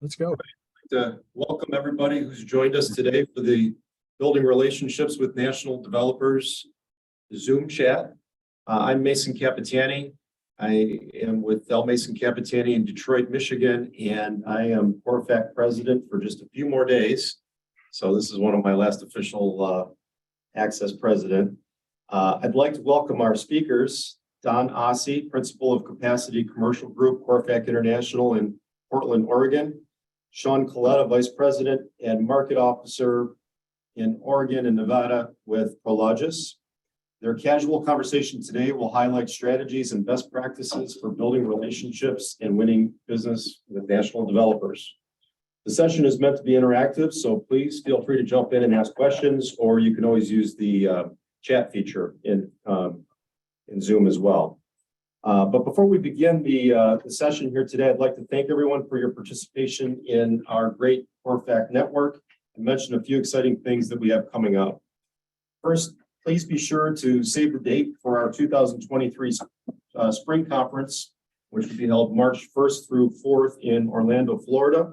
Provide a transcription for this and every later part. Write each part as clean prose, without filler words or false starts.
Let's go. To welcome everybody who's joined us today for the Building Relationships with National Developers Zoom chat. I'm Mason Capitani. I am with L. Mason Capitani in Detroit, Michigan, and I am CORFAC president for just a few more days. So this is one of my last official access president. I'd like to welcome our speakers, Don Ossey, principal of Capacity Commercial Group, CORFAC International in Portland, Oregon. Sean Colletta, Vice President and Market Officer in Oregon and Nevada with Prologis. Their casual conversation today will highlight strategies and best practices for building relationships and winning business with national developers. The session is meant to be interactive, so please feel free to jump in and ask questions, or you can always use the chat feature in Zoom as well. But before we begin the session here today, I'd like to thank everyone for your participation in our great CORFAC network and mention a few exciting things that we have coming up. First, please be sure to save the date for our 2023 spring conference, which will be held March 1st through 4th in Orlando, Florida.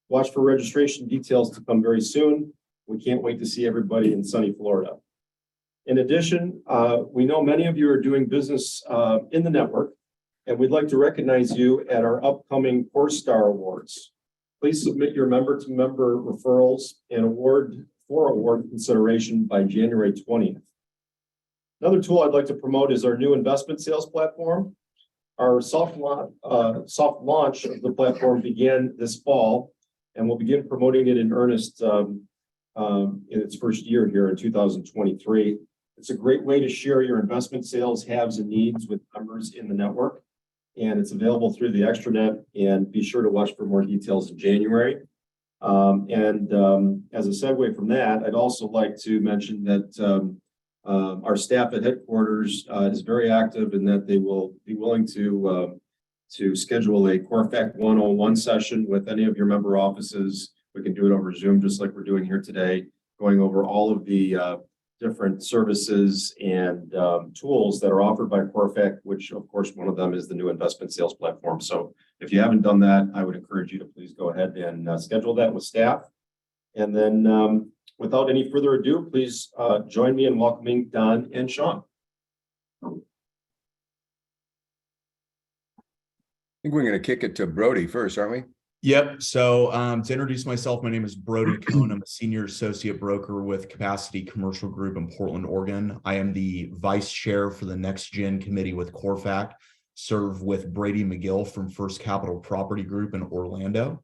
Watch for registration details to come very soon. We can't wait to see everybody in sunny Florida. In addition, we know many of you are doing business in the network, and we'd like to recognize you at our upcoming CoreStar Awards. Please submit your member-to-member referrals and award consideration by January 20th. Another tool I'd like to promote is our new investment sales platform. Our soft launch of the platform began this fall, and we'll begin promoting it in earnest in its first year here in 2023. It's a great way to share your investment sales haves and needs with members in the network, and it's available through the extranet, and be sure to watch for more details in January. As a segue from that, I'd also like to mention that our staff at headquarters is very active and that they will be willing to schedule a CORFAC 101 session with any of your member offices. We can do it over Zoom, just like we're doing here today, going over all of the different services and tools that are offered by CORFAC, which of course one of them is the new investment sales platform. So if you haven't done that, I would encourage you to please go ahead and schedule that with staff. And then without any further ado, please join me in welcoming Don and Sean. I think we're going to kick it to Brody first, aren't we? Yep. So to introduce myself, my name is Brody Cohn. I'm a senior associate broker with Capacity Commercial Group in Portland, Oregon. I am the vice chair for the Next Gen Committee with CORFAC, serve with Brady McGill from First Capital Property Group in Orlando.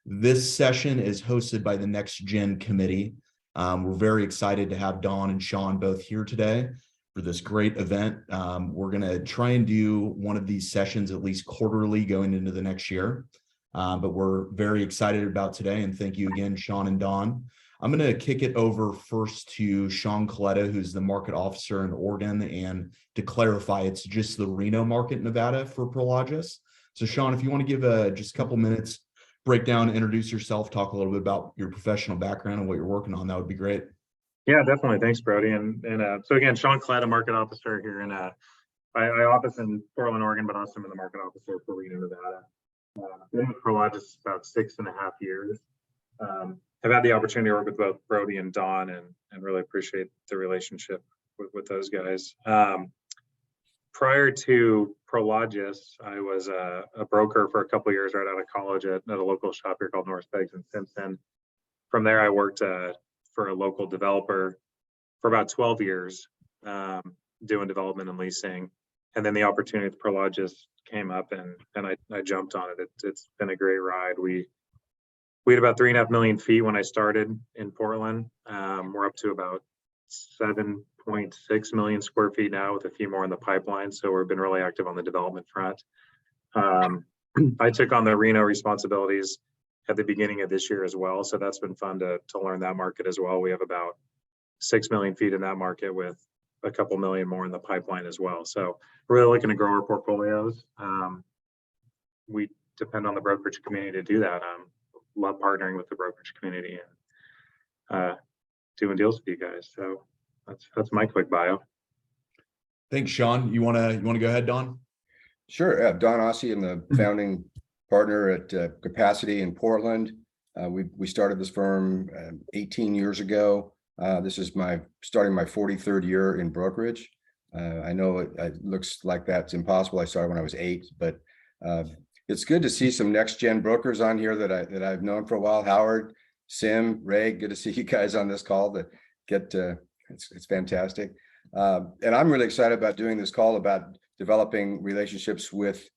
This session is hosted by the Next Gen Committee. We're very excited to have Don and Sean both here today for this great event. We're going to try and do one of these sessions at least quarterly going into the next year. But we're very excited about today, and thank you again, Sean and Don. I'm going to kick it over first to Sean Colletta, who's the market officer in Oregon, and to clarify, it's just the Reno market, Nevada for Prologis. So Sean, if you want to give just a couple minutes, break down, introduce yourself, talk a little bit about your professional background and what you're working on, that would be great. Yeah, definitely. Thanks, Brody. And so again, Sean Colletta, market officer here in I office in Portland, Oregon, but also I'm the market officer for Reno, Nevada. Been with Prologis about 6.5 years. I've had the opportunity to work with both Brody and Don, and really appreciate the relationship with those guys. Prior to Prologis, I was a broker for a couple of years right out of college at a local shop here called North Beggs and Simpson. From there, I worked for a local developer for about 12 years, doing development and leasing. And then the opportunity with Prologis came up, and I jumped on it. It's been a great ride. We had about 3.5 million feet when I started in Portland. We're up to about 7.6 million square feet now, with a few more in the pipeline. So we've been really active on the development front. I took on the Reno responsibilities at the beginning of this year as well. So that's been fun to learn that market as well. We have about 6 million feet in that market, with a couple million more in the pipeline as well. So we're really looking to grow our portfolios. We depend on the brokerage community to do that. Love partnering with the brokerage community and doing deals with you guys. So that's my quick bio. Thanks, Sean. You wanna go ahead, Don? Sure. Don Ossey, I'm the founding partner at Capacity in Portland. We started this firm 18 years ago. This is starting my 43rd year in brokerage. I know it looks like that's impossible. I started when I was 8, but it's good to see some next gen brokers on here that I've known for a while. Howard, Sim, Ray, good to see you guys on this call. It's fantastic. And I'm really excited about doing this call about developing relationships with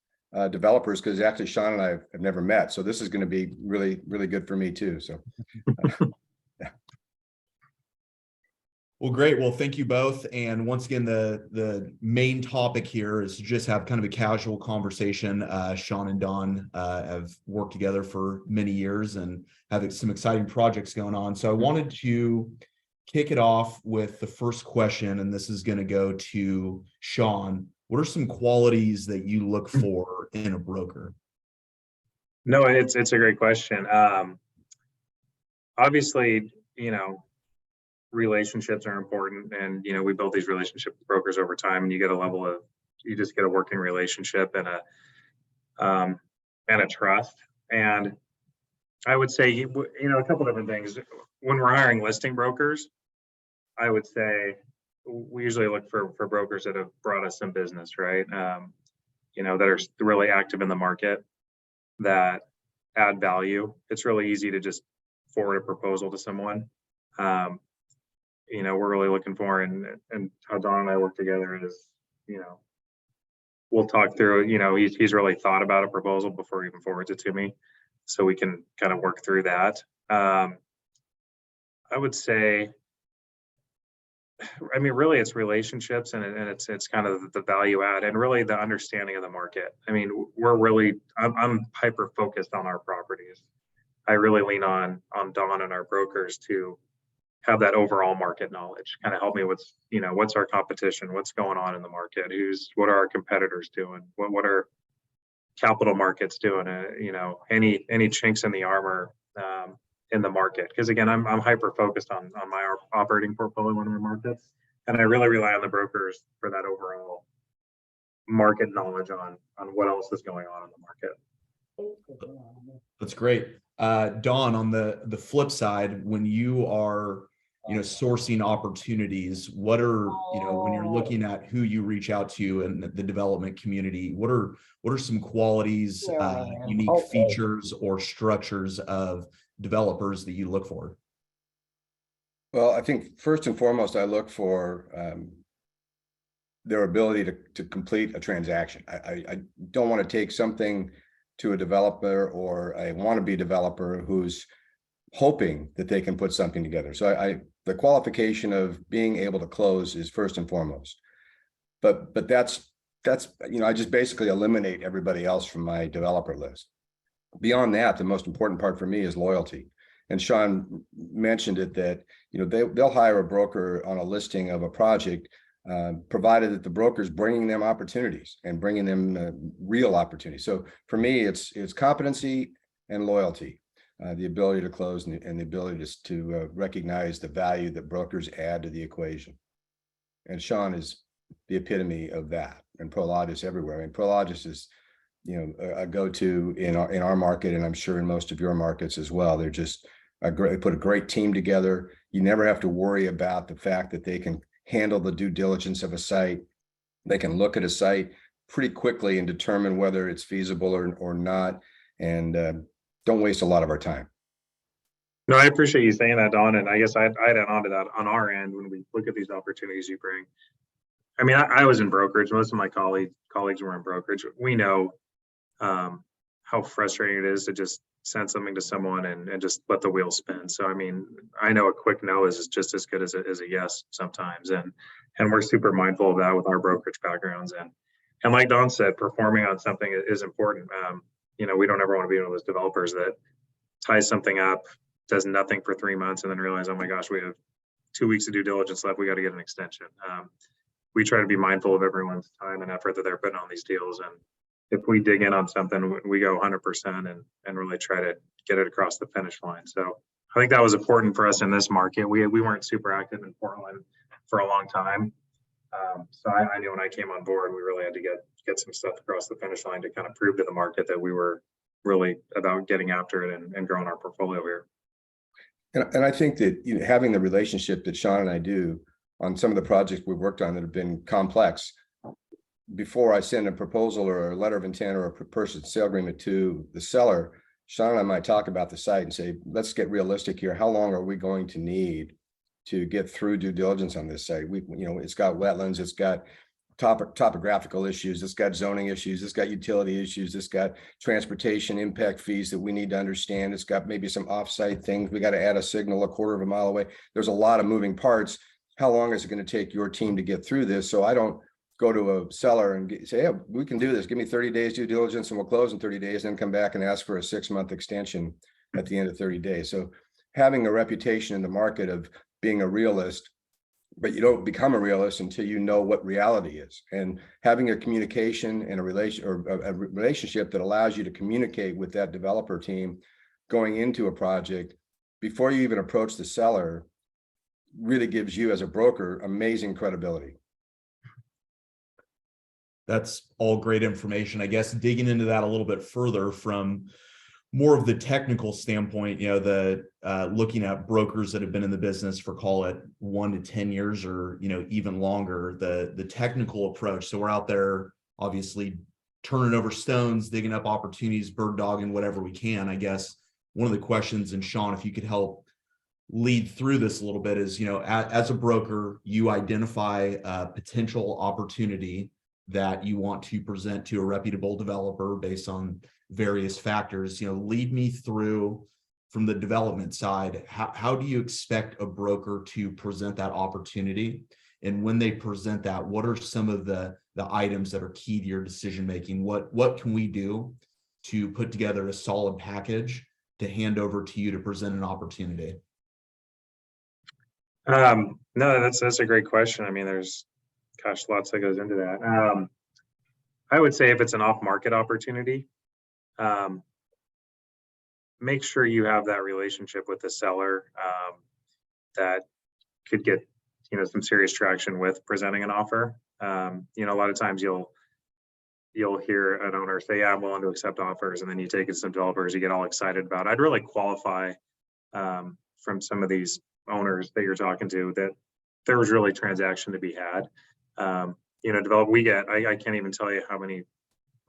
developers, because actually Sean and I have never met. So this is going to be really, really good for me too. So yeah. Well, great. Well, thank you both. And once again, the main topic here is to just have kind of a casual conversation. Sean and Don have worked together for many years and have some exciting projects going on. So I wanted to kick it off with the first question, and this is going to go to Sean. What are some qualities that you look for in a broker? No, it's a great question. Obviously, relationships are important, and we build these relationships with brokers over time, and you get a working relationship and a trust. And I would say, a couple different things. When we're hiring listing brokers, I would say we usually look for brokers that have brought us some business, right? That are really active in the market, that add value. It's really easy to just forward a proposal to someone. We're really looking for, and how Don and I work together is, we'll talk through, he's really thought about a proposal before he even forwards it to me, so we can kind of work through that. I would say, really it's relationships, and it's kind of the value add, and really the understanding of the market. I'm hyper focused on our properties. I really lean on Don and our brokers to have that overall market knowledge, kind of help me with, what's our competition, what's going on in the market, what are our competitors doing, what are capital markets doing, any chinks in the armor in the market. Because again, I'm hyper focused on my operating portfolio in our markets, and I really rely on the brokers for that overall market knowledge on what else is going on in the market. That's great. Don, on the flip side, when you are sourcing opportunities, what are when you're looking at who you reach out to in the development community, what are some qualities, unique features or structures of developers that you look for? Well, I think first and foremost, I look for their ability to complete a transaction. I don't want to take something to a developer or a wannabe developer who's hoping that they can put something together. So the qualification of being able to close is first and foremost. But that's I just basically eliminate everybody else from my developer list. Beyond that, the most important part for me is loyalty. And Sean mentioned it, that they'll hire a broker on a listing of a project, provided that the broker is bringing them opportunities and bringing them real opportunities. So for me, it's competency and loyalty, the ability to close and the ability to recognize the value that brokers add to the equation. And Sean is the epitome of that, and Prologis everywhere. And Prologis is a go-to in our market, and I'm sure in most of your markets as well. They're just they put a great team together. You never have to worry about the fact that they can handle the due diligence of a site. They can look at a site pretty quickly and determine whether it's feasible or not, and don't waste a lot of our time. No, I appreciate you saying that, Don. And I guess I'd add on to that on our end when we look at these opportunities you bring. I was in brokerage. Most of my colleagues were in brokerage. We know how frustrating it is to just send something to someone and just let the wheel spin. So, I know a quick no is just as good as a yes sometimes. And we're super mindful of that with our brokerage backgrounds. And like Don said, performing on something is important. We don't ever want to be one of those developers that ties something up, does nothing for 3 months, and then realize, oh my gosh, we have 2 weeks of due diligence left. We got to get an extension. We try to be mindful of everyone's time and effort that they're putting on these deals. And if we dig in on something, we go 100% and really try to get it across the finish line. So I think that was important for us in this market. We weren't super active in Portland for a long time. So I knew when I came on board, we really had to get some stuff across the finish line to kind of prove to the market that we were really about getting after it and growing our portfolio here. And I think that, you know, having the relationship that Sean and I do on some of the projects we've worked on that have been complex, before I send a proposal or a letter of intent or a purchase sale agreement to the seller, Sean and I might talk about the site and say, let's get realistic here. How long are we going to need to get through due diligence on this site? You know, it's got wetlands, it's got topographical issues, it's got zoning issues, it's got utility issues, it's got transportation impact fees that we need to understand. It's got maybe some offsite things. We got to add a signal a quarter of a mile away. There's a lot of moving parts. How long is it going to take your team to get through this? So I don't go to a seller and say, yeah, we can do this. Give me 30 days due diligence and we'll close in 30 days, and then come back and ask for a 6-month extension at the end of 30 days. So having a reputation in the market of being a realist, but you don't become a realist until you know what reality is, and having a communication and a relationship that allows you to communicate with that developer team going into a project before you even approach the seller really gives you as a broker amazing credibility. That's all great information. I guess digging into that a little bit further from more of the technical standpoint, you know, the looking at brokers that have been in the business for, call it 1 to 10 years or, you know, even longer, the technical approach. So we're out there obviously turning over stones, digging up opportunities, bird dogging, whatever we can. I guess one of the questions, and Sean, if you could help lead through this a little bit, is, you know, as a broker, you identify a potential opportunity that you want to present to a reputable developer based on various factors. You know, lead me through from the development side. How do you expect a broker to present that opportunity? And when they present that, what are some of the items that are key to your decision making? What can we do to put together a solid package to hand over to you to present an opportunity? No, that's a great question. I mean, there's, gosh, lots that goes into that. I would say if it's an off-market opportunity, make sure you have that relationship with the seller that could get, you know, some serious traction with presenting an offer. You know, a lot of times you'll hear an owner say, yeah, I'm willing to accept offers, and then you take it to some developers, you get all excited about it. I'd really qualify from some of these owners that you're talking to that there was really transaction to be had. You know, I can't even tell you how many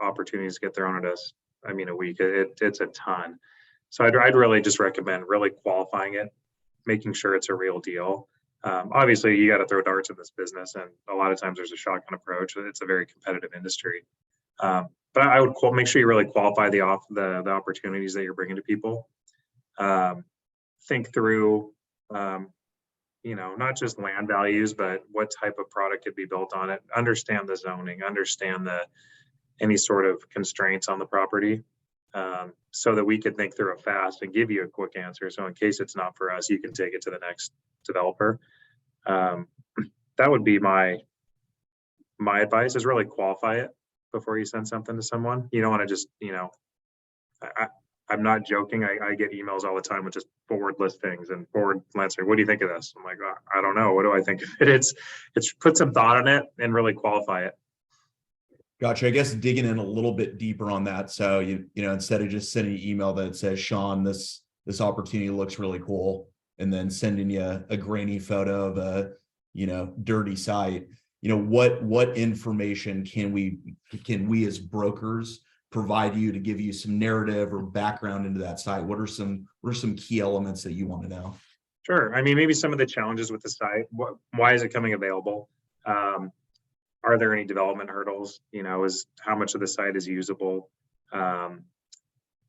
opportunities get thrown at us. I mean, a week, it's a ton. So I'd really just recommend really qualifying it, making sure it's a real deal. Obviously you got to throw darts in this business, and a lot of times there's a shotgun approach. It's a very competitive industry. But I would make sure you really qualify the opportunities that you're bringing to people. Think through, you know, not just land values, but what type of product could be built on it. Understand the zoning, understand any sort of constraints on the property, so that we could think through it fast and give you a quick answer. So in case it's not for us, you can take it to the next developer. That would be my advice, is really qualify it before you send something to someone. You don't want to just, you know, I'm not joking. I get emails all the time with just forward listings and forward lancing. What do you think of this? I'm like, I don't know. What do I think of it? It's put some thought on it and really qualify it. Gotcha. I guess digging in a little bit deeper on that. So you know, instead of just sending an email that says, Sean, this opportunity looks really cool, and then sending you a grainy photo of a, you know, dirty site, you know, what information can we as brokers provide you to give you some narrative or background into that site? What are some key elements that you want to know? Sure. I mean, maybe some of the challenges with the site. Why is it coming available? Are there any development hurdles? You know, is how much of the site is usable?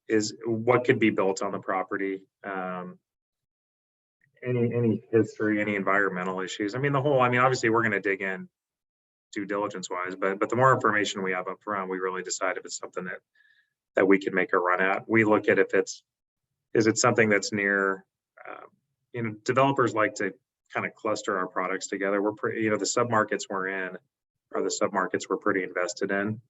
Is what could be built on the property? Any history, any environmental issues? I mean, obviously we're going to dig in due diligence wise, but the more information we have up front, we really decide if it's something that we can make a run at. We look at is it something that's near, you know, developers like to kind of cluster our products together. We're pretty, you know, the submarkets we're in are the submarkets we're pretty invested in.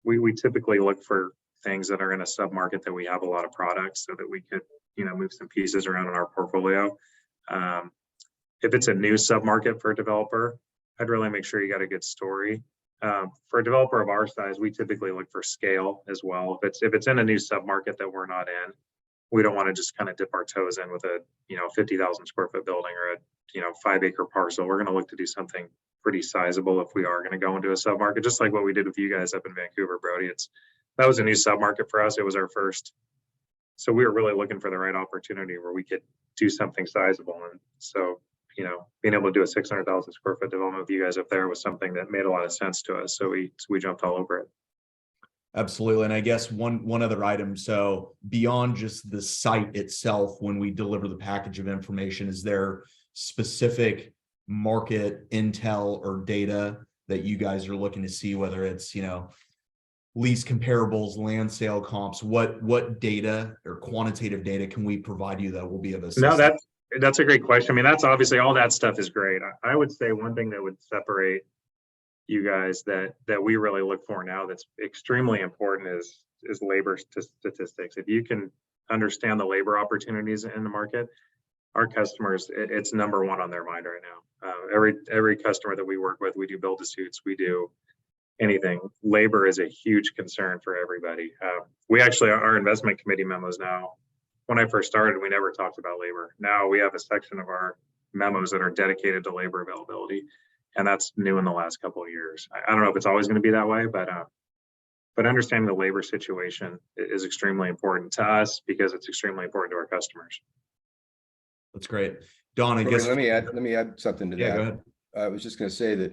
We typically look for things that are in a submarket that we have a lot of products, so that we could, you know, move some pieces around in our portfolio. If it's a new submarket for a developer, I'd really make sure you got a good story For a developer of our size, we typically look for scale as well. If it's in a new submarket that we're not in, we don't want to just kind of dip our toes in with a 50,000 square foot building or a 5-acre parcel. We're going to look to do something pretty sizable if we are going to go into a submarket, just like what we did with you guys up in Vancouver, Brody. That was a new submarket for us. It was our first. So we were really looking for the right opportunity where we could do something sizable. And so, being able to do a 600,000 square foot development with you guys up there was something that made a lot of sense to us. So we jumped all over it. Absolutely. And I guess one other item. So beyond just the site itself, when we deliver the package of information, is there specific market intel or data that you guys are looking to see, whether it's, lease comparables, land sale comps, what data or quantitative data can we provide you that will be of assistance? No, that's a great question. I mean, that's obviously all that stuff is great. I would say one thing that would separate you guys that we really look for now that's extremely important is labor statistics. If you can understand the labor opportunities in the market, our customers, it's number one on their mind right now. Every customer that we work with, we do build to suits, we do anything. Labor is a huge concern for everybody. We actually, our investment committee memos now, when I first started, we never talked about labor. Now we have a section of our memos that are dedicated to labor availability. And that's new in the last couple of years. I don't know if it's always going to be that way, but understanding the labor situation is extremely important to us because it's extremely important to our customers. That's great. Don, I guess let me add something to that. Go ahead. I was just going to say that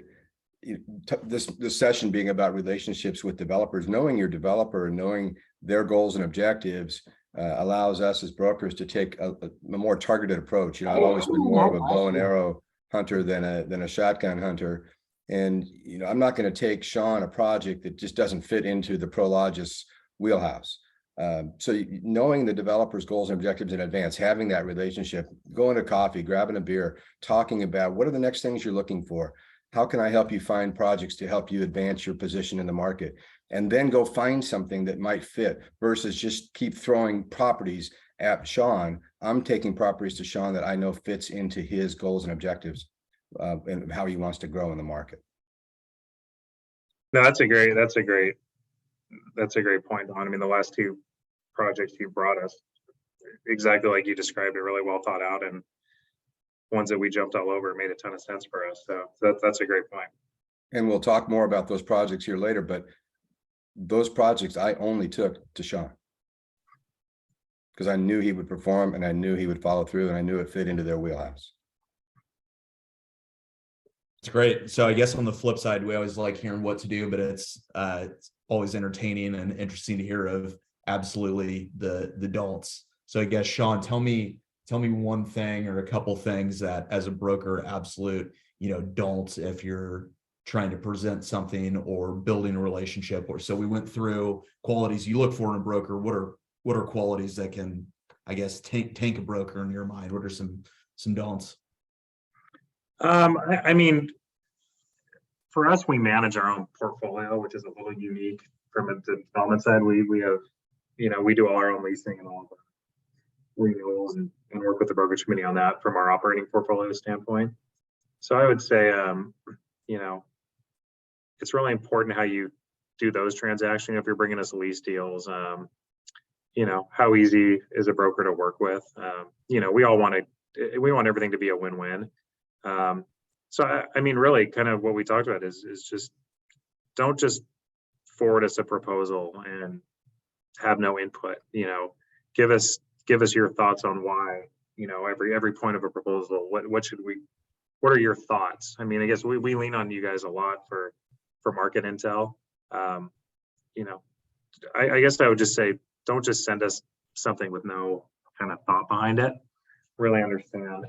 this session being about relationships with developers, knowing your developer and knowing their goals and objectives allows us as brokers to take a more targeted approach. I've always been more of a bow and arrow hunter than a shotgun hunter. And, I'm not going to take Sean a project that just doesn't fit into the Prologis wheelhouse. So knowing the developer's goals and objectives in advance, having that relationship, going to coffee, grabbing a beer, talking about what are the next things you're looking for? How can I help you find projects to help you advance your position in the market? And then go find something that might fit versus just keep throwing properties at Sean. I'm taking properties to Sean that I know fits into his goals and objectives and how he wants to grow in the market. No, that's a great point, Don. I mean, the last two projects you brought us, exactly like you described it, really well thought out, and ones that we jumped all over made a ton of sense for us. So that's a great point. And we'll talk more about those projects here later, but those projects I only took to Sean because I knew he would perform and I knew he would follow through and I knew it fit into their wheelhouse. It's great. So I guess on the flip side, we always like hearing what to do, but it's always entertaining and interesting to hear of absolutely the don'ts. So I guess, Sean, tell me one thing or a couple things that as a broker, absolute, don'ts if you're trying to present something or building a relationship. Or so we went through qualities you look for in a broker. What are qualities that can, I guess, tank a broker in your mind? What are some don'ts? I mean, for us, we manage our own portfolio, which is a little unique from a development side. We have, we do all our own leasing and all of our renewals and work with the brokerage committee on that from our operating portfolio standpoint. So I would say, it's really important how you do those transactions. If you're bringing us lease deals, how easy is a broker to work with? We want everything to be a win-win. So I mean, really kind of what we talked about is just don't just forward us a proposal and have no input. Give us your thoughts on why, every point of a proposal, what are your thoughts? I mean, I guess we lean on you guys a lot for market intel. I guess I would just say, don't just send us something with no kind of thought behind it. Really understand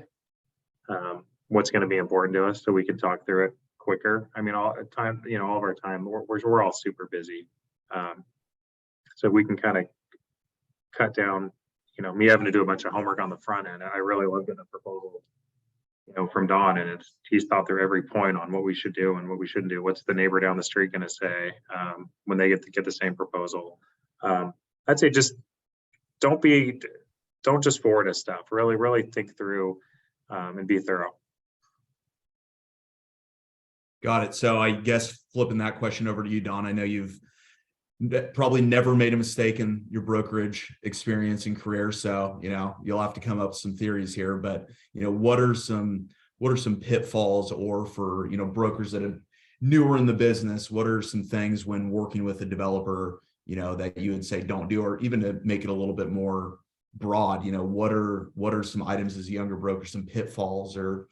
what's going to be important to us so we can talk through it quicker. I mean, all of our time, we're all super busy. So we can kind of cut down, me having to do a bunch of homework on the front end. I really love getting a proposal, from Don, and he's thought through every point on what we should do and what we shouldn't do. What's the neighbor down the street going to say when they get the same proposal? I'd say just don't just forward us stuff. Really think through and be thorough. Got it. So I guess flipping that question over to you, Don, I know you've probably never made a mistake in your brokerage experience and career. So, you'll have to come up with some theories here, but, what are some pitfalls, or for, brokers that are newer in the business, what are some things when working with a developer, that you would say don't do, or even to make it a little bit more broad, what are some items as a younger broker, some pitfalls or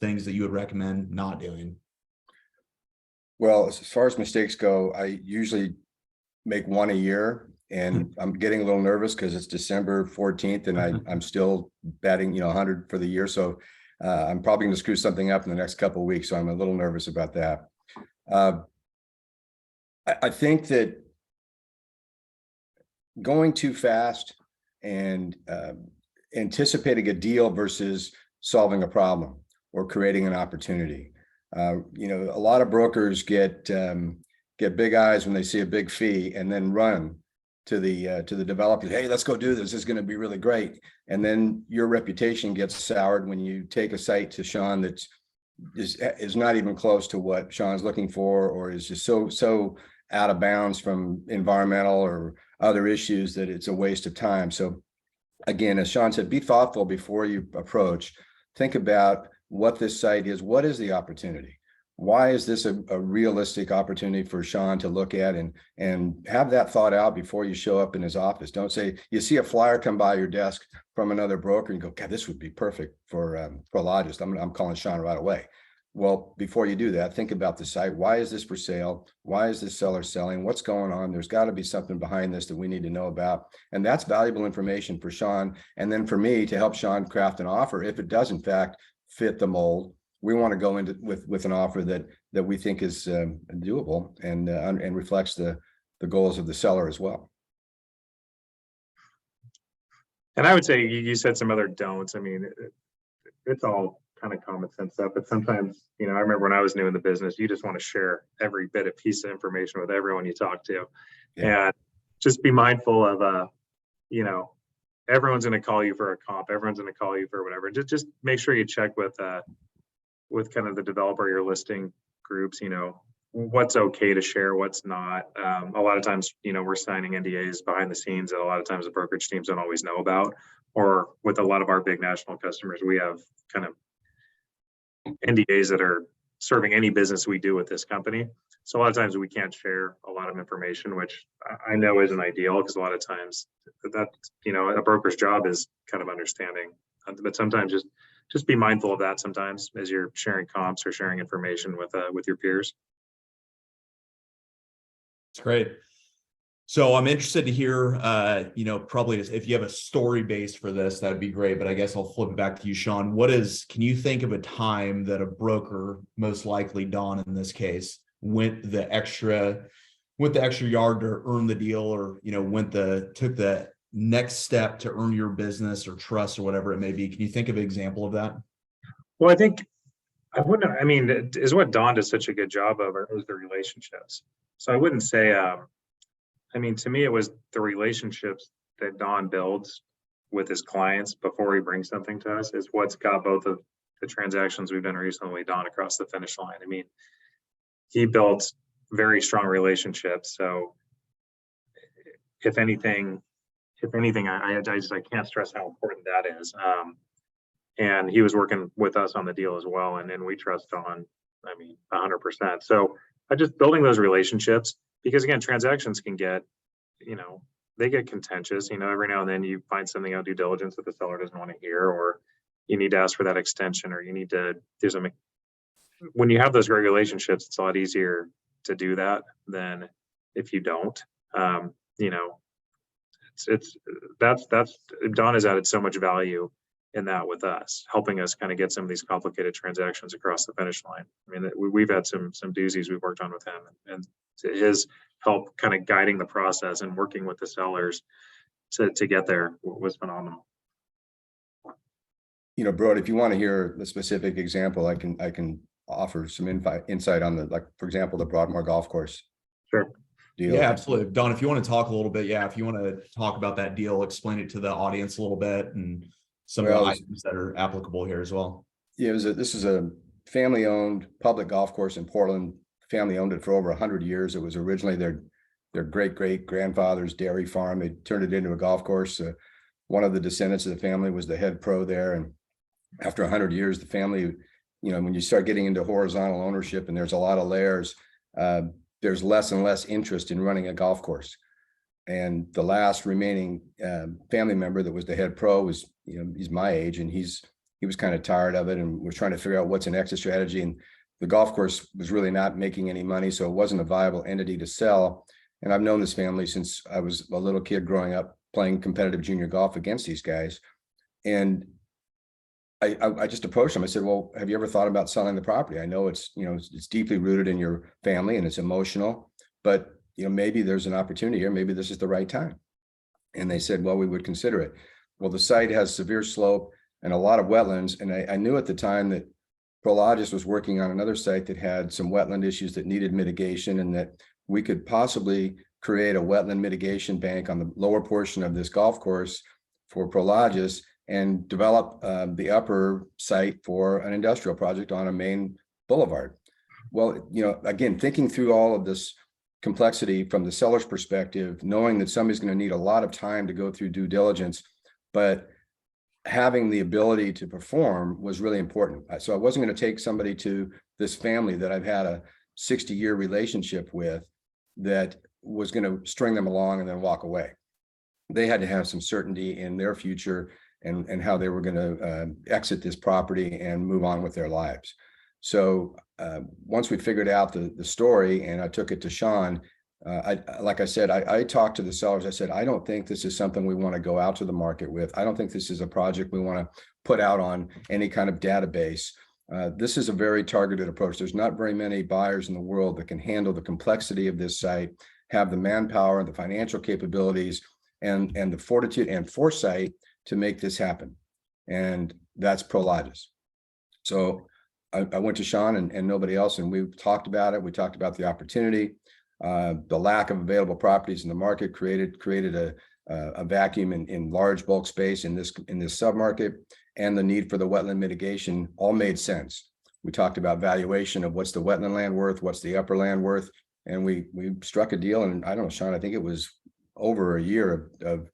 things that you would recommend not doing? Well, as far as mistakes go, I usually make one a year, and I'm getting a little nervous because it's December 14th and I'm still batting, 100 for the year. So I'm probably going to screw something up in the next couple of weeks. So I'm a little nervous about that. I think that going too fast and anticipating a deal versus solving a problem or creating an opportunity. A lot of brokers get big eyes when they see a big fee and then run to the developer. Hey, let's go do this. This is going to be really great. And then your reputation gets soured when you take a site to Sean that is not even close to what Sean's looking for, or is just so out of bounds from environmental or other issues that it's a waste of time. So again, as Sean said, be thoughtful before you approach. Think about what this site is. What is the opportunity? Why is this a realistic opportunity for Sean to look at, and have that thought out before you show up in his office? Don't say you see a flyer come by your desk from another broker and go, God, this would be perfect for Prologis. I'm calling Sean right away. Well, before you do that, think about the site. Why is this for sale? Why is this seller selling? What's going on? There's got to be something behind this that we need to know about. And that's valuable information for Sean. And then for me to help Sean craft an offer. If it does, in fact, fit the mold, we want to go into with an offer that we think is doable and reflects the goals of the seller as well. And I would say you said some other don'ts. I mean, it's all kind of common sense stuff, but sometimes, I remember when I was new in the business, you just want to share every bit of piece of information with everyone you talk to. Yeah. And just be mindful of, everyone's going to call you for a comp. Everyone's going to call you for whatever. Just make sure you check with kind of the developer, your listing groups, what's okay to share, what's not. A lot of times, we're signing NDAs behind the scenes that a lot of times the brokerage teams don't always know about, or with a lot of our big national customers, we have kind of NDAs that are serving any business we do with this company. So a lot of times we can't share a lot of information, which I know isn't ideal, because a lot of times that, a broker's job is kind of understanding, but sometimes just be mindful of that sometimes as you're sharing comps or sharing information with your peers. It's great. So I'm interested to hear, probably if you have a story base for this, that'd be great. But I guess I'll flip it back to you, Sean. Can you think of a time that a broker, most likely Don in this case, went the extra yard to earn the deal, or, took the next step to earn your business or trust or whatever it may be? Can you think of an example of that? Well, I think is what Don does such a good job of is the relationships. So I wouldn't say, to me, it was the relationships that Don builds with his clients before he brings something to us is what's got both of the transactions we've done recently with Don across the finish line. He built very strong relationships. So if anything, I can't stress how important that is. And he was working with us on the deal as well. And we trust Don, 100%. So just building those relationships, because again, transactions can get, they get contentious, every now and then you find something on due diligence that the seller doesn't want to hear, or you need to ask for that extension, or you need to do something. When you have those great relationships, it's a lot easier to do that than if you don't. That's Don has added so much value in that with us, helping us kind of get some of these complicated transactions across the finish line. We've had some doozies we've worked on with him, and his help kind of guiding the process and working with the sellers to get there was phenomenal. Brody, if you want to hear the specific example, I can offer some insight on for example, the Broadmoor Golf Course. Sure. Deal. Yeah, absolutely. Don, if you want to talk a little bit, if you want to talk about that deal, explain it to the audience a little bit and some of the items that are applicable here as well. Yeah, this is a family-owned public golf course in Portland. Family owned it for over 100 years. It was originally their great-great-grandfather's dairy farm. They turned it into a golf course. One of the descendants of the family was the head pro there. And after 100 years, the family, when you start getting into horizontal ownership and there's a lot of layers, there's less and less interest in running a golf course. And the last remaining family member that was the head pro was, he's my age, and he was kind of tired of it and was trying to figure out what's an exit strategy. And the golf course was really not making any money, so it wasn't a viable entity to sell. And I've known this family since I was a little kid growing up playing competitive junior golf against these guys. And I just approached them. I said, well, have you ever thought about selling the property? I know it's deeply rooted in your family and it's emotional, but maybe there's an opportunity here. Maybe this is the right time. And they said, well, we would consider it. Well, the site has severe slope and a lot of wetlands. And I knew at the time that Prologis was working on another site that had some wetland issues that needed mitigation, and that we could possibly create a wetland mitigation bank on the lower portion of this golf course for Prologis and develop the upper site for an industrial project on a main boulevard. Well, again, thinking through all of this complexity from the seller's perspective, knowing that somebody's going to need a lot of time to go through due diligence, but having the ability to perform was really important. So I wasn't going to take somebody to this family that I've had a 60-year relationship with that was going to string them along and then walk away. They had to have some certainty in their future and how they were going to exit this property and move on with their lives. So once we figured out the story and I took it to Sean, like I said, I talked to the sellers. I said, I don't think this is something we want to go out to the market with. I don't think this is a project we want to put out on any kind of database. This is a very targeted approach. There's not very many buyers in the world that can handle the complexity of this site, have the manpower and the financial capabilities and the fortitude and foresight to make this happen. And that's Prologis. So I went to Sean and nobody else, and we talked about it. We talked about the opportunity. The lack of available properties in the market created a vacuum in large bulk space in this submarket, and the need for the wetland mitigation all made sense. We talked about valuation of what's the wetland land worth, what's the upper land worth, and we struck a deal. And I don't know, Sean, I think it was over a year of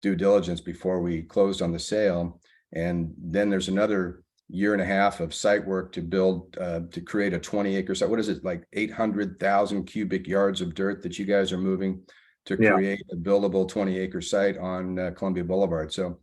due diligence before we closed on the sale. And then there's another year and a half of site work to build, to create a 20-acre site. What is it, like 800,000 cubic yards of dirt that you guys are moving to create a buildable 20-acre site on Columbia Boulevard. So,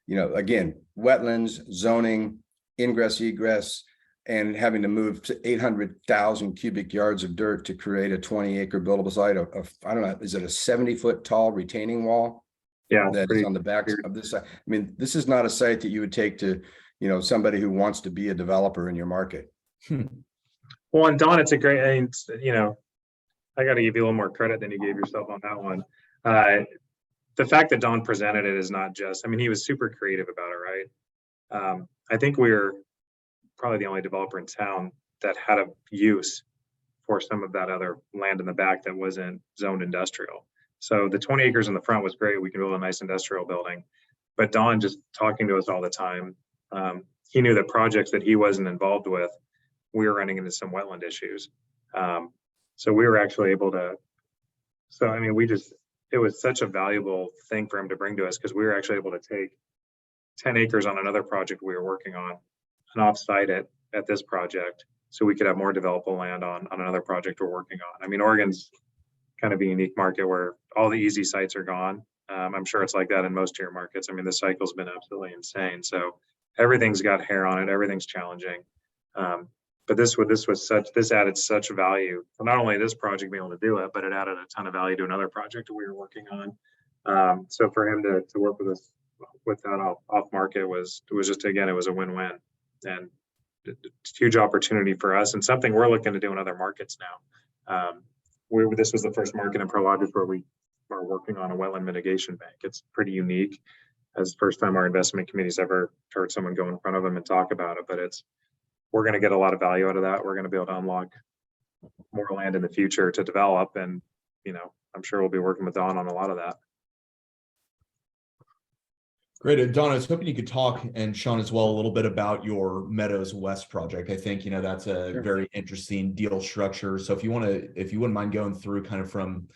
again, wetlands, zoning, ingress, egress, and having to move to 800,000 cubic yards of dirt to create a 20-acre buildable site of, I don't know, is it a 70-foot tall retaining wall? Yeah, that is on the back of this site. I mean, this is not a site that you would take to somebody who wants to be a developer in your market. Well, and Don, it's a great, I got to give you a little more credit than you gave yourself on that one. The fact that Don presented it is not just, he was super creative about it, right? I think we're probably the only developer in town that had a use for some of that other land in the back that wasn't zoned industrial. So the 20 acres in the front was great. We can build a nice industrial building, but Don just talking to us all the time, he knew that projects that he wasn't involved with, we were running into some wetland issues. So we were actually able to, it was such a valuable thing for him to bring to us, because we were actually able to take 10 acres on another project we were working on and offsite it at this project, so we could have more developable land on another project we're working on. Oregon's kind of a unique market where all the easy sites are gone. I'm sure it's like that in most of your markets. The cycle's been absolutely insane. So everything's got hair on it. Everything's challenging. But this added such value for not only this project being able to do it, but it added a ton of value to another project that we were working on. So for him to work with us with that off market was just, again, it was a win-win, and it's a huge opportunity for us, and something we're looking to do in other markets now. This was the first market in Prologis where we are working on a wetland mitigation bank. It's pretty unique, as the first time our investment committee's ever heard someone go in front of them and talk about it, but we're going to get a lot of value out of that. We're going to be able to unlock more land in the future to develop, and I'm sure we'll be working with Don on a lot of that. Great. And Don, I was hoping you could talk, and Sean as well, a little bit about your Meadows West project. I think, that's a Sure. very interesting deal structure. So if you wouldn't mind going through kind of from,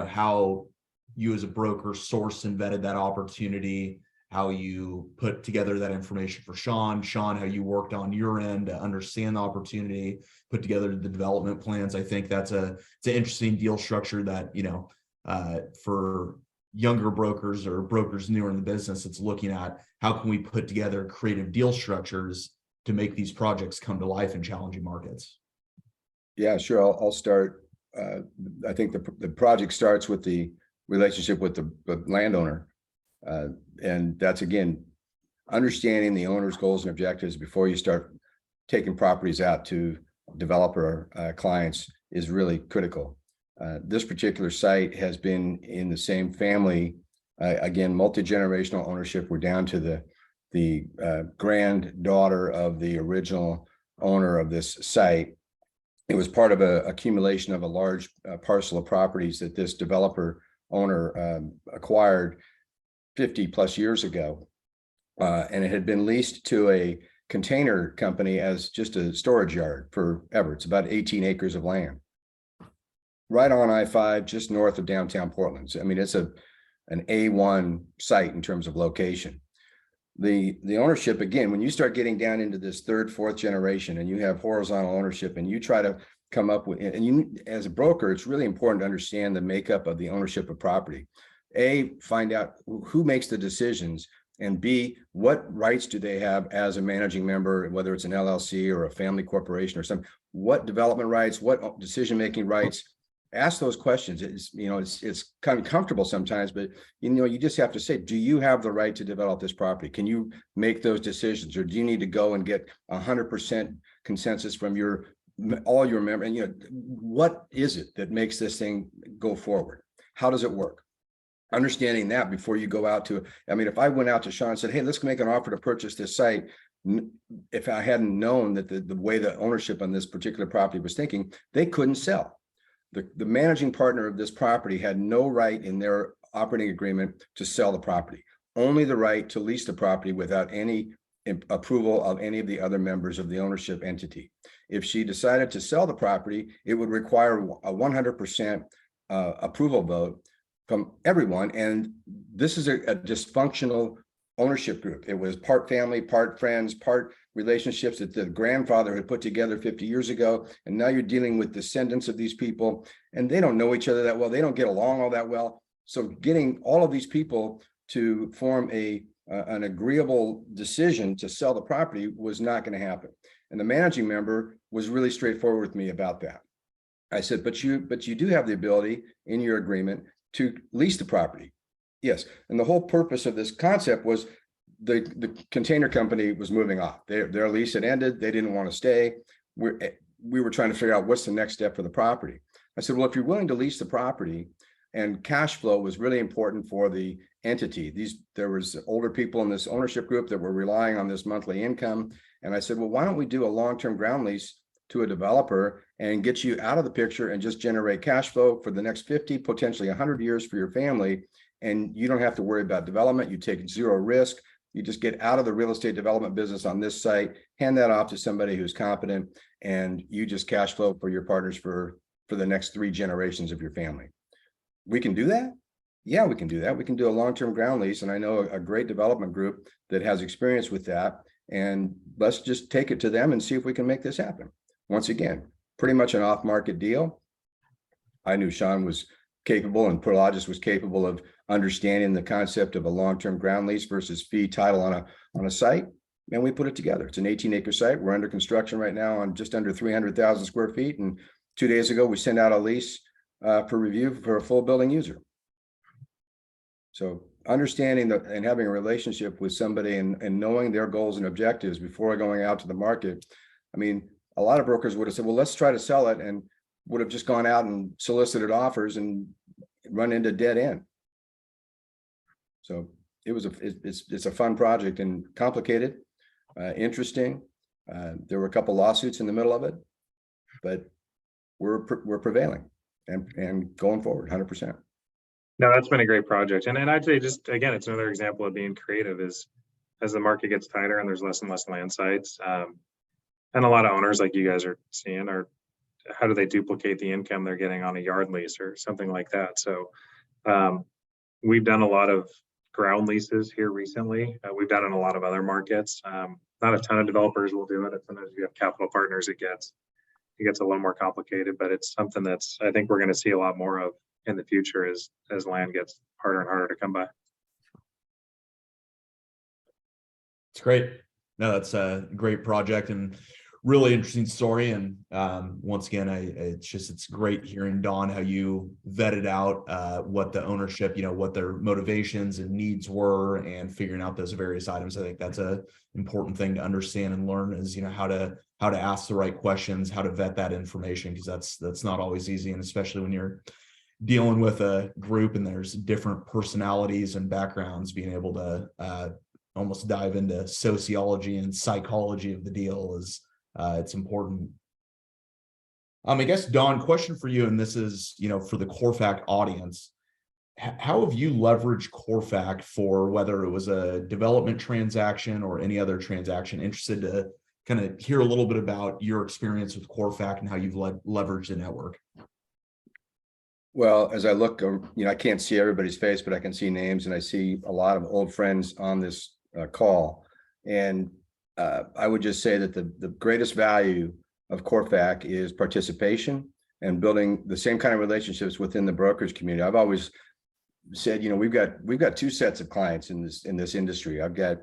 how you as a broker sourced and vetted that opportunity, how you put together that information for Sean, how you worked on your end to understand the opportunity, put together the development plans. I think it's an interesting deal structure that, for younger brokers or brokers newer in the business, it's looking at how can we put together creative deal structures to make these projects come to life in challenging markets. Yeah, sure. I'll start. I think the project starts with the relationship with the landowner. And that's, again, understanding the owner's goals and objectives before you start taking properties out to developer clients is really critical. This particular site has been in the same family, again, multi-generational ownership. We're down to the granddaughter of the original owner of this site. It was part of an accumulation of a large parcel of properties that this developer owner acquired 50 plus years ago. And it had been leased to a container company as just a storage yard forever. It's about 18 acres of land. Right on I-5, just north of downtown Portland. So, I mean, it's an A1 site in terms of location. The ownership, again, when you start getting down into this third, fourth generation and you have horizontal ownership and you try to come up with, and you, as a broker, it's really important to understand the makeup of the ownership of property. A, find out who makes the decisions, and B, what rights do they have as a managing member, whether it's an LLC or a family corporation or something, what development rights, what decision-making rights. Ask those questions. It's kind of comfortable sometimes, but you just have to say, do you have the right to develop this property? Can you make those decisions, or do you need to go and get 100% consensus from all your members? And what is it that makes this thing go forward? How does it work? Understanding that before you go out to, if I went out to Sean and said, hey, let's make an offer to purchase this site, if I hadn't known that the way the ownership on this particular property was thinking, they couldn't sell. The managing partner of this property had no right in their operating agreement to sell the property, only the right to lease the property without any approval of any of the other members of the ownership entity. If she decided to sell the property, it would require a 100% approval vote from everyone. And this is a dysfunctional ownership group. It was part family, part friends, part relationships that the grandfather had put together 50 years ago. And now you're dealing with descendants of these people, and they don't know each other that well. They don't get along all that well. So getting all of these people to form an agreeable decision to sell the property was not going to happen. And the managing member was really straightforward with me about that. I said, but you do have the ability in your agreement to lease the property. Yes. And the whole purpose of this concept was the container company was moving off. Their lease had ended. They didn't want to stay. We were trying to figure out what's the next step for the property. I said, well, if you're willing to lease the property, and cash flow was really important for the entity. There was older people in this ownership group that were relying on this monthly income. And I said, well, why don't we do a long-term ground lease to a developer and get you out of the picture and just generate cash flow for the next 50, potentially 100 years for your family. And you don't have to worry about development. You take zero risk. You just get out of the real estate development business on this site, hand that off to somebody who's competent, and you just cash flow for your partners for the next 3 generations of your family. We can do that? Yeah, we can do that. We can do a long-term ground lease. And I know a great development group that has experience with that. And let's just take it to them and see if we can make this happen. Once again, pretty much an off-market deal. I knew Sean was capable and Prologis was capable of understanding the concept of a long-term ground lease versus fee title on a site. And we put it together. It's an 18-acre site. We're under construction right now on just under 300,000 square feet. And 2 days ago, we sent out a lease for review for a full building user. So understanding that and having a relationship with somebody and knowing their goals and objectives before going out to the market. I mean, a lot of brokers would have said, well, let's try to sell it, and would have just gone out and solicited offers and run into dead end. So it's a fun project and complicated, interesting. There were a couple lawsuits in the middle of it, but we're prevailing and going forward 100%. No, that's been a great project. And I'd say just, again, it's another example of being creative is as the market gets tighter and there's less and less land sites. And a lot of owners like you guys are seeing are, how do they duplicate the income they're getting on a yard lease or something like that? So we've done a lot of ground leases here recently. We've done it in a lot of other markets. Not a ton of developers will do it. Sometimes you have capital partners, it gets a little more complicated, but it's something that's, I think we're going to see a lot more of in the future as land gets harder and harder to come by. It's great. No, that's a great project and really interesting story. And once again, it's great hearing, Don, how you vetted out what the ownership, what their motivations and needs were and figuring out those various items. I think that's a important thing to understand and learn is, how to ask the right questions, how to vet that information, because that's not always easy. And especially when you're dealing with a group and there's different personalities and backgrounds, being able to almost dive into sociology and psychology of the deal is it's important. I guess, Don, question for you, and this is, for the CORFAC audience, how have you leveraged CORFAC for whether it was a development transaction or any other transaction? Interested to kind of hear a little bit about your experience with CORFAC and how you've leveraged the network. Well, as I look, I can't see everybody's face, but I can see names and I see a lot of old friends on this call. And I would just say that the greatest value of CORFAC is participation and building the same kind of relationships within the brokerage community. I've always said, we've got two sets of clients in this industry. I've got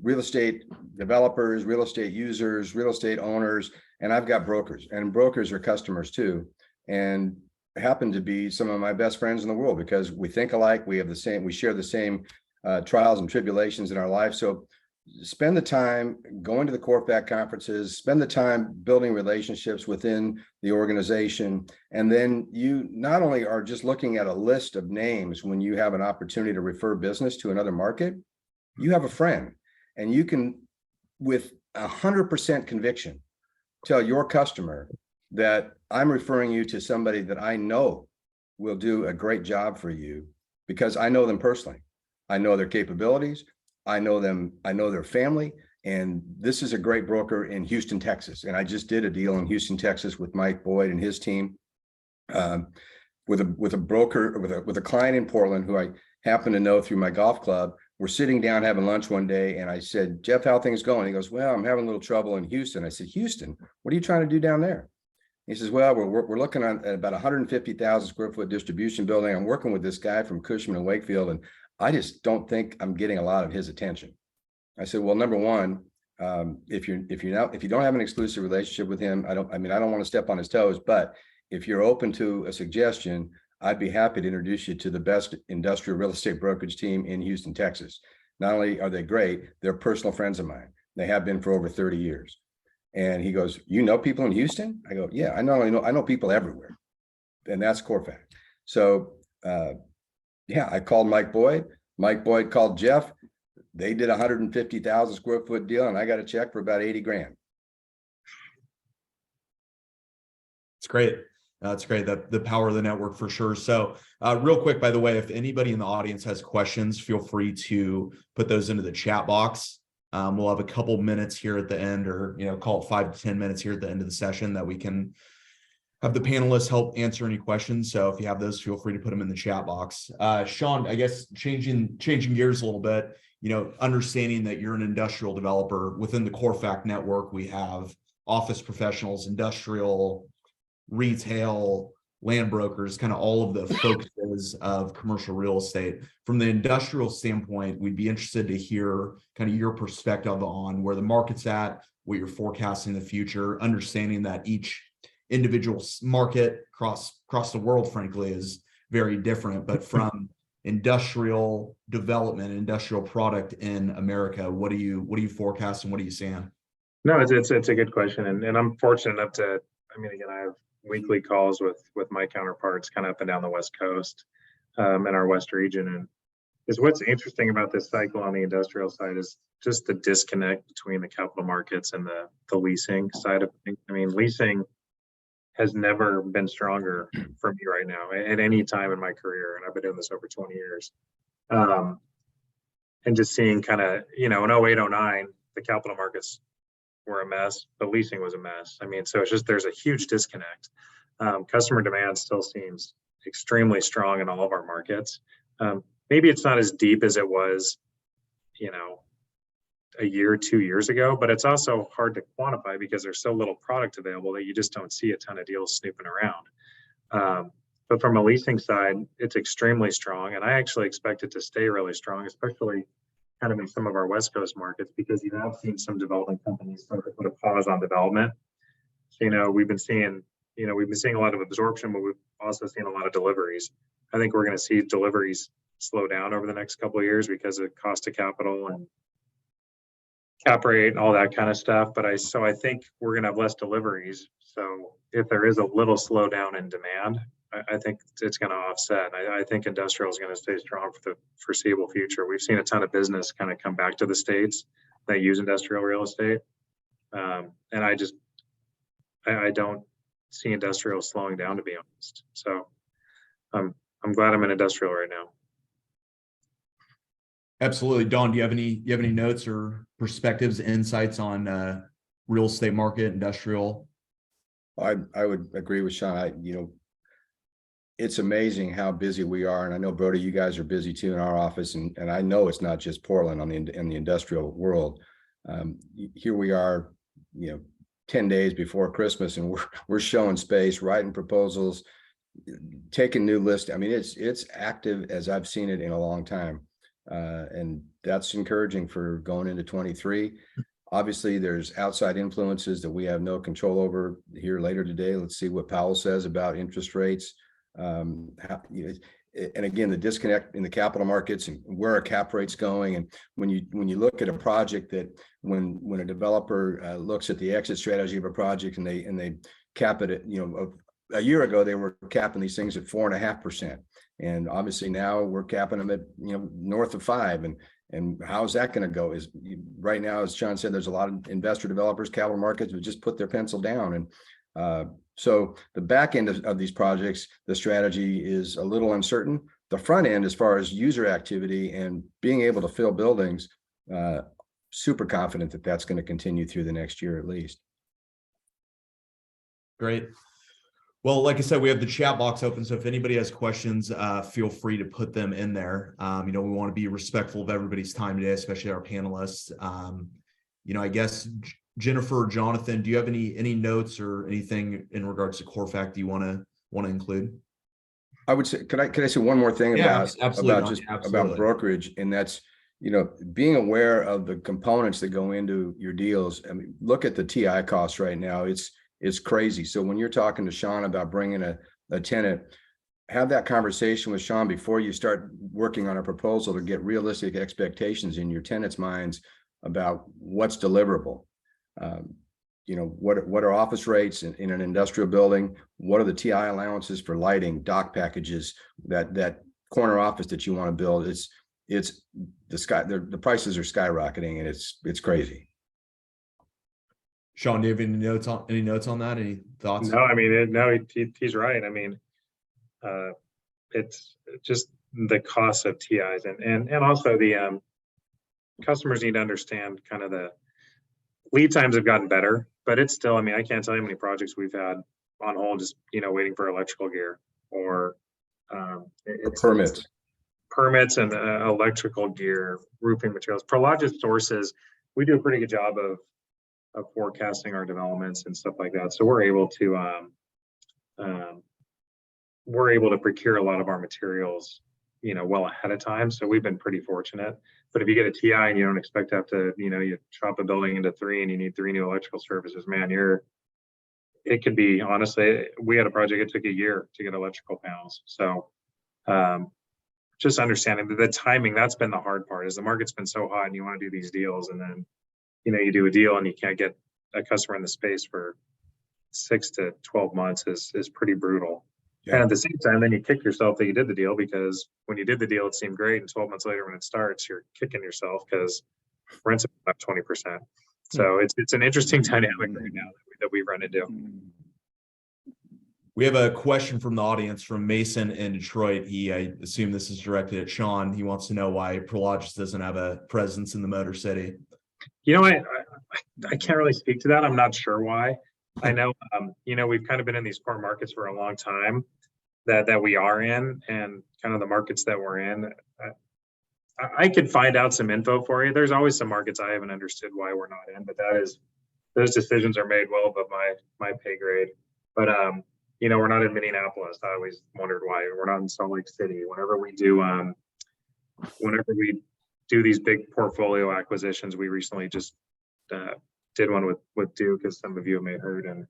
real estate developers, real estate users, real estate owners, and I've got brokers, and brokers are customers too, and happen to be some of my best friends in the world because we think alike. We share the same trials and tribulations in our life. So spend the time going to the CORFAC conferences, spend the time building relationships within the organization. And then you not only are just looking at a list of names when you have an opportunity to refer business to another market, you have a friend and you can, with 100% conviction, tell your customer that I'm referring you to somebody that I know will do a great job for you because I know them personally. I know their capabilities. I know them, I know their family, and this is a great broker in Houston, Texas. And I just did a deal in Houston, Texas with Mike Boyd and his team, with a broker, with a client in Portland who I happen to know through my golf club. We're sitting down having lunch one day, and I said, Jeff, how things going? He goes, well, I'm having a little trouble in Houston. I said, Houston, what are you trying to do down there? He says, well, we're looking at about 150,000 square foot distribution building. I'm working with this guy from Cushman and Wakefield, and I just don't think I'm getting a lot of his attention. I said, well, number one, if you don't have an exclusive relationship with him, I don't want to step on his toes, but if you're open to a suggestion, I'd be happy to introduce you to the best industrial real estate brokerage team in Houston, Texas. Not only are they great, they're personal friends of mine. They have been for over 30 years. And he goes, you know people in Houston? I go, yeah, I know people everywhere. And that's CORFAC. So yeah, I called Mike Boyd. Mike Boyd called Jeff. They did a 150,000 square foot deal, and I got a check for about 80 grand. It's great. That's great. The power of the network for sure. So real quick, by the way, if anybody in the audience has questions, feel free to put those into the chat box. We'll have a couple minutes here at the end, or call it 5 to 10 minutes here at the end of the session that we can have the panelists help answer any questions. So if you have those, feel free to put them in the chat box. Sean, I guess changing gears a little bit, understanding that you're an industrial developer within the CORFAC network, we have office professionals, industrial, retail, land brokers, kind of all of the focuses of commercial real estate. From the industrial standpoint, we'd be interested to hear kind of your perspective on where the market's at, what you're forecasting in the future, understanding that each individual market across the world, frankly, is very different. But from industrial development, industrial product in America, what do you forecast and what are you seeing? No, it's a good question, and I'm fortunate enough to. Again, I have weekly calls with my counterparts kind of up and down the West Coast, in our West region, and is what's interesting about this cycle on the industrial side is just the disconnect between the capital markets and the leasing side of things. Leasing has never been stronger for me right now at any time in my career. And I've been doing this over 20 years. And just seeing kind of, in 08, 09, the capital markets were a mess, but leasing was a mess. I mean, so it's just, there's a huge disconnect. Customer demand still seems extremely strong in all of our markets. Maybe it's not as deep as it was, a year, 2 years ago, but it's also hard to quantify because there's so little product available that you just don't see a ton of deals snooping around. But from a leasing side, it's extremely strong. And I actually expect it to stay really strong, especially kind of in some of our West Coast markets, because you have seen some development companies start to put a pause on development. So, we've been seeing a lot of absorption, but we've also seen a lot of deliveries. I think we're going to see deliveries slow down over the next couple of years because of cost of capital and cap rate and all that kind of stuff. But I think we're going to have less deliveries. So if there is a little slowdown in demand, I think it's going to offset. I think industrial is going to stay strong for the foreseeable future. We've seen a ton of business kind of come back to the States that use industrial real estate. And I don't see industrial slowing down, to be honest. So I'm glad I'm in industrial right now. Absolutely. Don, do you have any notes or perspectives, insights on real estate market, industrial? I would agree with Sean. It's amazing how busy we are. And I know, Brody, you guys are busy too in our office. And I know it's not just Portland in the industrial world. Here we are, 10 days before Christmas, and we're showing space, writing proposals, taking new lists. I mean, it's active as I've seen it in a long time. And that's encouraging for going into 23. Obviously, there's outside influences that we have no control over here later today. Let's see what Powell says about interest rates. And again, the disconnect in the capital markets and where are cap rates going. And when you look at a project that when a developer looks at the exit strategy of a project and they cap it at, a year ago, they were capping these things at 4.5%. And obviously now we're capping them at, north of 5%. And how's that going to go? Is right now, as Sean said, there's a lot of investor developers, capital markets who just put their pencil down. And so the back end of these projects, the strategy is a little uncertain. The front end, as far as user activity and being able to fill buildings, super confident that that's going to continue through the next year at least. Great. Well, like I said, we have the chat box open. So if anybody has questions, feel free to put them in there. We want to be respectful of everybody's time today, especially our panelists. I guess, Jennifer, Jonathan, do you have any notes or anything in regards to CORFAC that you want to include? I would say, could I say one more thing about brokerage? And that's, being aware of the components that go into your deals. I mean, look at the TI costs right now. It's crazy. So when you're talking to Sean about bringing a tenant, have that conversation with Sean before you start working on a proposal to get realistic expectations in your tenants' minds about what's deliverable. What are office rates in an industrial building? What are the TI allowances for lighting, dock packages, that corner office that you want to build? It's the prices are skyrocketing, and it's crazy. Sean, do you have any notes on that? Any thoughts? No, I mean, he's right. I mean, it's just the cost of TIs and also the customers need to understand kind of the lead times have gotten better, but it's still, I can't tell you how many projects we've had on hold, just, waiting for electrical gear or permits and electrical gear, roofing materials. Prologis sources, we do a pretty good job of forecasting our developments and stuff like that. So we're able to procure a lot of our materials, well ahead of time. So we've been pretty fortunate. But if you get a TI and you don't expect to have to, you chop a building into 3 and you need 3 new electrical services, man, it could be, honestly, we had a project, it took a year to get electrical panels. So just understanding the timing, that's been the hard part, is the market's been so hot and you want to do these deals, and then you do a deal and you can't get a customer in the space for 6 to 12 months is pretty brutal. Yeah. And at the same time, then you kick yourself that you did the deal, because when you did the deal, it seemed great. And 12 months later, when it starts, you're kicking yourself because rents are up 20%. So it's an interesting dynamic right now that we run into. We have a question from the audience from Mason in Detroit. I assume this is directed at Sean. He wants to know why Prologis doesn't have a presence in the Motor City. You know, I can't really speak to that. I'm not sure why. I know, you know, we've kind of been in these core markets for a long time that we are in, and kind of the markets that we're in. I could find out some info for you. There's always some markets I haven't understood why we're not in, but those decisions are made well above my pay grade. But you know, we're not in Minneapolis. I always wondered why we're not in Salt Lake City. Whenever we do these big portfolio acquisitions, we recently just did one with Duke, as some of you may have heard, and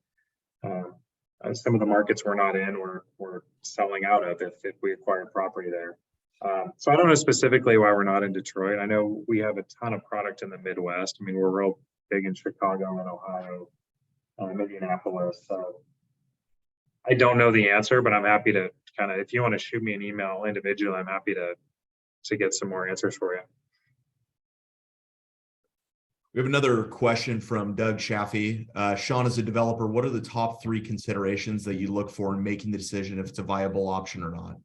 some of the markets we're not in, we're selling out of if we acquire property there. So I don't know specifically why we're not in Detroit. I know we have a ton of product in the Midwest. I mean, we're real big in Chicago and Ohio, Indianapolis. So I don't know the answer, but I'm happy to kind of, if you want to shoot me an email individually, I'm happy to get some more answers for you. We have another question from Doug Shaffey. Sean, as a developer, what are the top 3 considerations that you look for in making the decision if it's a viable option or not?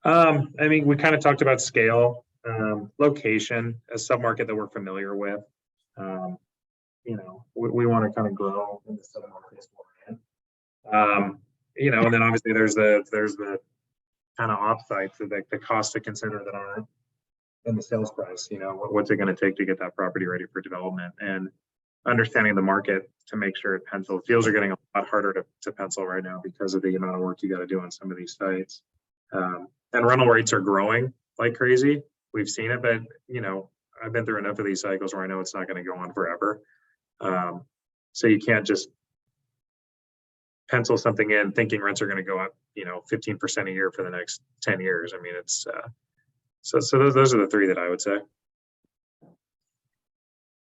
I mean, we kind of talked about scale, location, a submarket that we're familiar with. You know, we want to kind of grow in the submarkets we're in. You know, and then obviously there's the kind of offsites, the cost to consider that aren't in the sales price. You know, what's it going to take to get that property ready for development, and understanding the market to make sure it pencils. Deals are getting a lot harder to pencil right now because of the amount of work you got to do on some of these sites. And rental rates are growing like crazy. We've seen it, but you know, I've been through enough of these cycles where I know it's not going to go on forever. So you can't just pencil something in thinking rents are going to go up, you know, 15% a year for the next 10 years. I mean, it's so those are the 3 that I would say.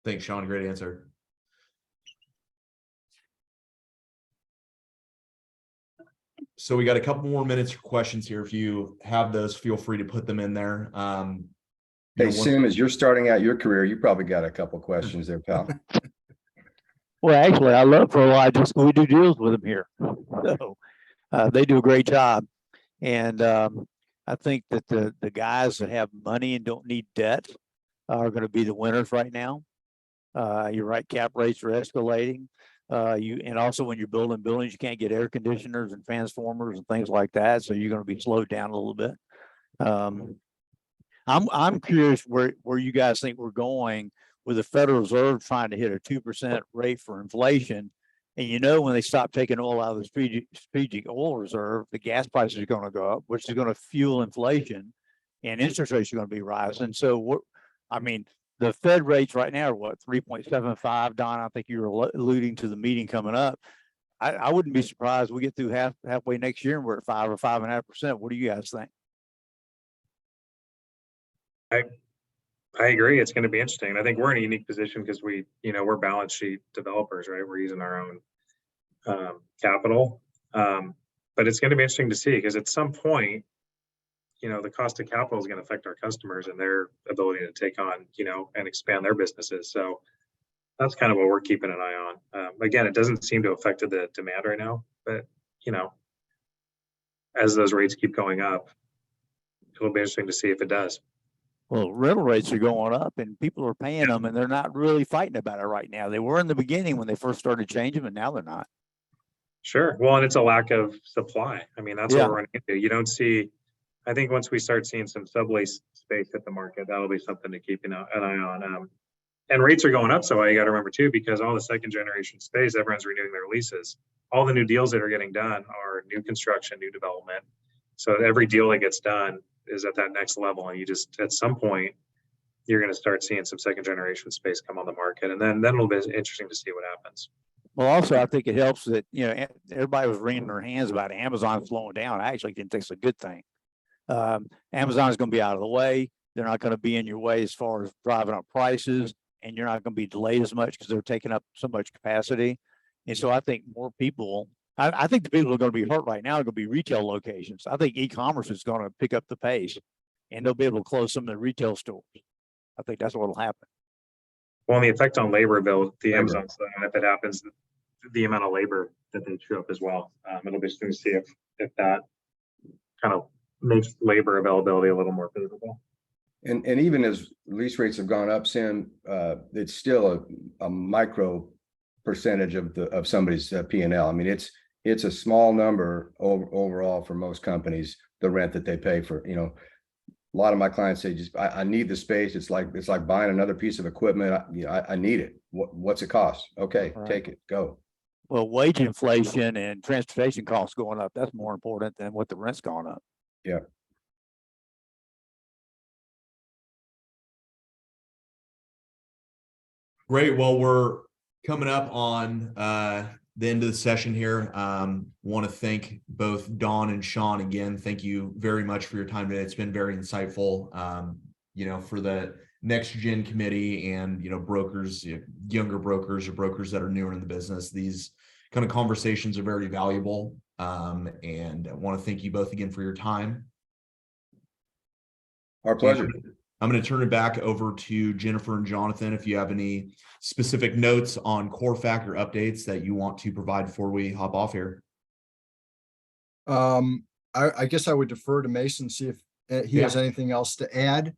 Thanks, Sean. Great answer. So we got a couple more minutes for questions here. If you have those, feel free to put them in there. Hey, Sim, as you're starting out your career, you probably got a couple questions there, pal. Well, actually, I love Prologis. We do deals with them here. So they do a great job. And I think that the guys that have money and don't need debt are going to be the winners right now. You're right, cap rates are escalating. And also when you're building buildings, you can't get air conditioners and transformers and things like that. So you're going to be slowed down a little bit. I'm curious where you guys think we're going with the Federal Reserve trying to hit a 2% rate for inflation. And you know, when they stop taking oil out of the strategic oil reserve, the gas prices are going to go up, which is going to fuel inflation, and interest rates are going to be rising. So I mean, the Fed rates right now are what, 3.75, Don? I think you were alluding to the meeting coming up. I wouldn't be surprised we get through halfway next year and we're at 5 or 5.5%. What do you guys think? I agree. It's going to be interesting. I think we're in a unique position because we're balance sheet developers, right? We're using our own capital. But it's going to be interesting to see, because at some point, you know, the cost of capital is going to affect our customers and their ability to take on, you know, and expand their businesses. So that's kind of what we're keeping an eye on. Again, it doesn't seem to have affected the demand right now, but, you know, as those rates keep going up, it'll be interesting to see if it does. Well, rental rates are going up and people are paying them, and they're not really fighting about it right now. They were in the beginning when they first started changing, but now they're not. Sure. Well, and it's a lack of supply. I mean, that's what we're running into. You don't see, I think once we start seeing some sublease space hit the market, that'll be something to keep an eye on. And rates are going up. So you got to remember too, because all the second generation space, everyone's renewing their leases. All the new deals that are getting done are new construction, new development. So every deal that gets done is at that next level. And you just, at some point, you're going to start seeing some second generation space come on the market. And then it'll be interesting to see what happens. Well, also, I think it helps that, you know, everybody was wringing their hands about Amazon slowing down. I actually think it's a good thing. Amazon is going to be out of the way. They're not going to be in your way as far as driving up prices, and you're not going to be delayed as much because they're taking up so much capacity. And so I think more people, I think the people who are going to be hurt right now are going to be retail locations. I think e-commerce is going to pick up the pace, and they'll be able to close some of the retail stores. I think that's what will happen. Well, and the effect on labor bill, the Amazon side, if it happens, the amount of labor that they chew up as well. It'll be interesting to see if that kind of makes labor availability a little more favorable. And even as lease rates have gone up, Sam, it's still a micro percentage of somebody's P&L. I mean, it's a small number overall for most companies, the rent that they pay for, you know. A lot of my clients say, just I need the space. It's like buying another piece of equipment. I need it. What's it cost? Okay, Right. take it, go. Well, wage inflation and transportation costs going up, that's more important than what the rent's going up. Yeah. Great. Well, we're coming up on the end of the session here. Want to thank both Dawn and Sean again. Thank you very much for your time today. It's been very insightful. You know, for the next gen committee and, you know, brokers, younger brokers or brokers that are newer in the business, these kind of conversations are very valuable. And I want to thank you both again for your time. Our pleasure. I'm going to turn it back over to Jennifer and Jonathan if you have any specific notes on CORFAC or updates that you want to provide before we hop off here. I guess I would defer to Mason, see if he has anything else to add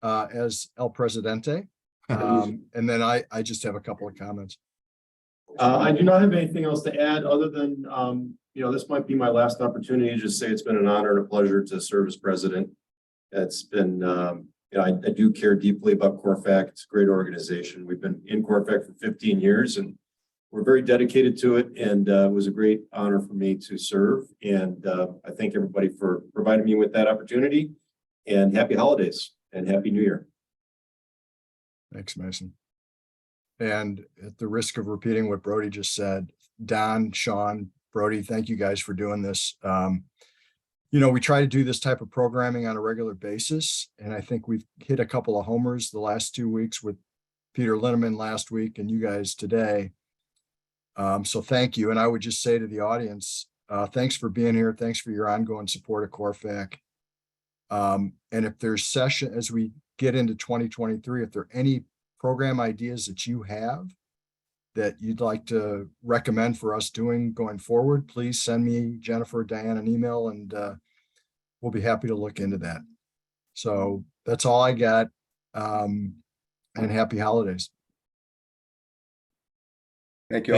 as El Presidente. And then I just have a couple of comments. I do not have anything else to add other than, you know, this might be my last opportunity to just say it's been an honor and a pleasure to serve as president. It's been, you know, I do care deeply about CORFAC. It's a great organization. We've been in CORFAC for 15 years and we're very dedicated to it. And it was a great honor for me to serve. And I thank everybody for providing me with that opportunity. And happy holidays and happy New Year. Thanks, Mason. And at the risk of repeating what Brody just said, Don, Sean, Brody, thank you guys for doing this. You know, we try to do this type of programming on a regular basis, and I think we've hit a couple of homers the last 2 weeks with Peter Linneman last week and you guys today. So thank you. And I would just say to the audience, thanks for being here. Thanks for your ongoing support of CORFAC. And if there's as we get into 2023, if there are any program ideas that you have that you'd like to recommend for us doing going forward, please send me, Jennifer, Diane, an email, and we'll be happy to look into that. So that's all I got. And happy holidays. Thank you.